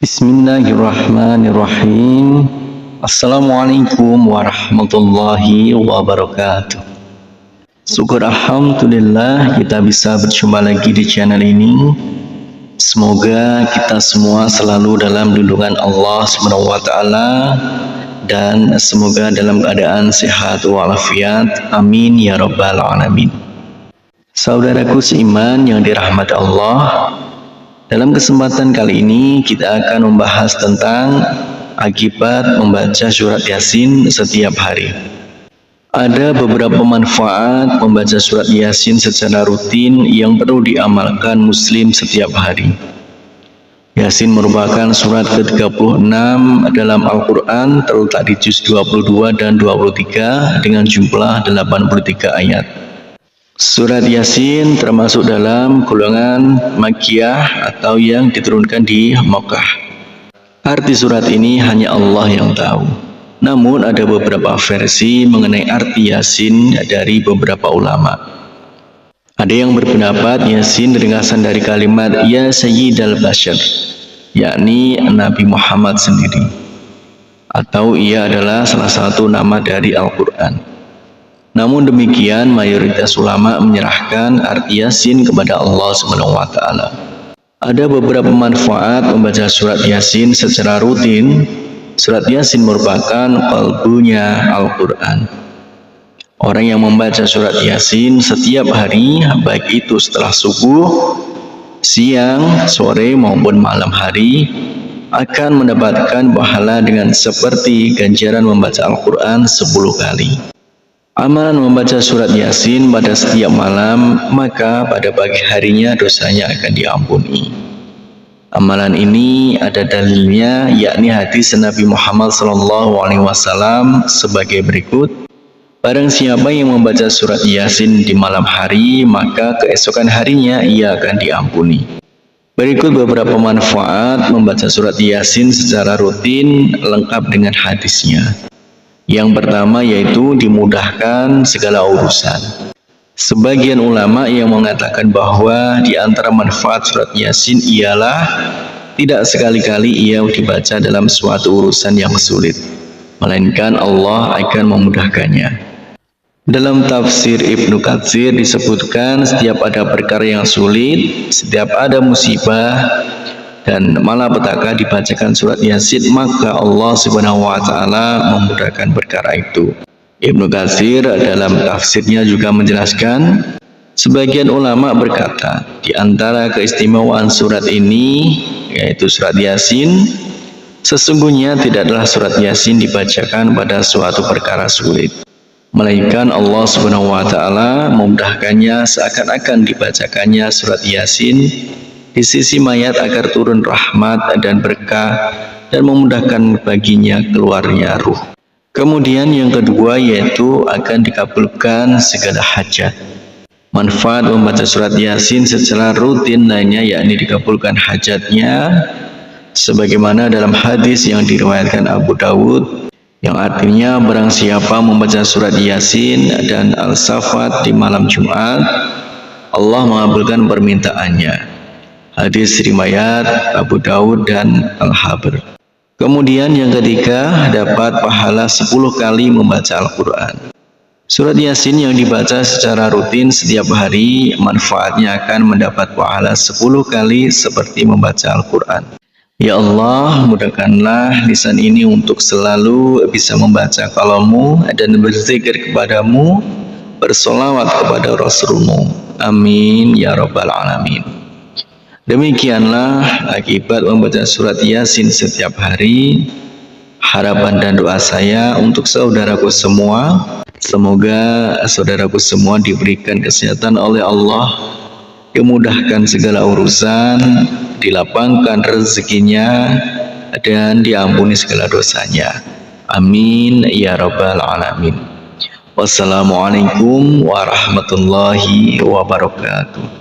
Bismillahirrahmanirrahim. Assalamualaikum warahmatullahi wabarakatuh. Syukur alhamdulillah kita bisa berjumpa lagi di channel ini. Semoga kita semua selalu dalam lindungan Allah SWT dan semoga dalam keadaan sehat walafiat. Amin ya rabbal alamin. Saudaraku seiman yang dirahmati Allah, dalam kesempatan kali ini kita akan membahas tentang akibat membaca surat Yasin setiap hari. Ada beberapa manfaat membaca surat Yasin secara rutin yang perlu diamalkan muslim setiap hari. Yasin merupakan surat ke-36 dalam Al-Quran, terletak di juz 22 dan 23 dengan jumlah 83 ayat. Surat Yasin termasuk dalam golongan Makkiyah atau yang diturunkan di Makkah. Arti surat ini hanya Allah yang tahu. Namun ada beberapa versi mengenai arti Yasin dari beberapa ulama. Ada yang berpendapat Yasin ringkasan dari kalimat Ya Sayyidal Bashar, yakni Nabi Muhammad sendiri, atau ia adalah salah satu nama dari Al-Quran. Namun demikian, mayoritas ulama menyerahkan arti Yasin kepada Allah SWT. Ada beberapa manfaat membaca surat Yasin secara rutin. Surat Yasin merupakan qalbunya Al-Quran. Orang yang membaca surat Yasin setiap hari, baik itu setelah subuh, siang, sore maupun malam hari, akan mendapatkan pahala dengan seperti ganjaran membaca Al-Quran 10 kali. Amalan membaca surat Yasin pada setiap malam, maka pada pagi harinya dosanya akan diampuni. Amalan ini ada dalilnya, yakni hadis Nabi Muhammad SAW sebagai berikut. Barang siapa yang membaca surat Yasin di malam hari, maka keesokan harinya ia akan diampuni. Berikut beberapa manfaat membaca surat Yasin secara rutin lengkap dengan hadisnya. Yang pertama yaitu dimudahkan segala urusan. Sebagian ulama yang mengatakan bahwa di antara manfaat surat Yasin ialah tidak sekali-kali ia dibaca dalam suatu urusan yang sulit, melainkan Allah akan memudahkannya. Dalam tafsir Ibnu Katsir disebutkan setiap ada perkara yang sulit, setiap ada musibah dan malapetaka dibacakan surat Yasin, maka Allah Subhanahu wa taala memudahkan perkara itu. Ibnu Katsir dalam tafsirnya juga menjelaskan, sebagian ulama berkata, di antara keistimewaan surat ini, yaitu surat Yasin, sesungguhnya tidaklah surat Yasin dibacakan pada suatu perkara sulit, melainkan Allah Subhanahu wa taala memudahkannya seakan-akan dibacakannya surat Yasin di sisi mayat agar turun rahmat dan berkah dan memudahkan baginya keluarnya ruh. Kemudian yang kedua yaitu akan dikabulkan segala hajat. Manfaat membaca surat Yasin secara rutin lainnya yakni dikabulkan hajatnya, sebagaimana dalam hadis yang diriwayatkan Abu Dawud yang artinya barang siapa membaca surat Yasin dan Al-Safat di malam Jumat, Allah mengabulkan permintaannya. Hadis riwayat Abu Dawud dan Al-Habr. Kemudian yang ketiga, dapat pahala 10 kali membaca Al-Quran. Surat Yasin yang dibaca secara rutin setiap hari, manfaatnya akan mendapat pahala 10 kali seperti membaca Al-Quran. Ya Allah, mudahkanlah lisan ini untuk selalu bisa membaca kalammu dan berzikir kepadamu, bersolawat kepada Rasulmu. Amin ya rabbal alamin. Demikianlah akibat membaca surat Yasin setiap hari. Harapan dan doa saya untuk saudaraku semua, semoga saudaraku semua diberikan kesehatan oleh Allah, dimudahkan segala urusan, dilapangkan rezekinya, dan diampuni segala dosanya. Amin ya rabbal alamin. Wassalamualaikum warahmatullahi wabarakatuh.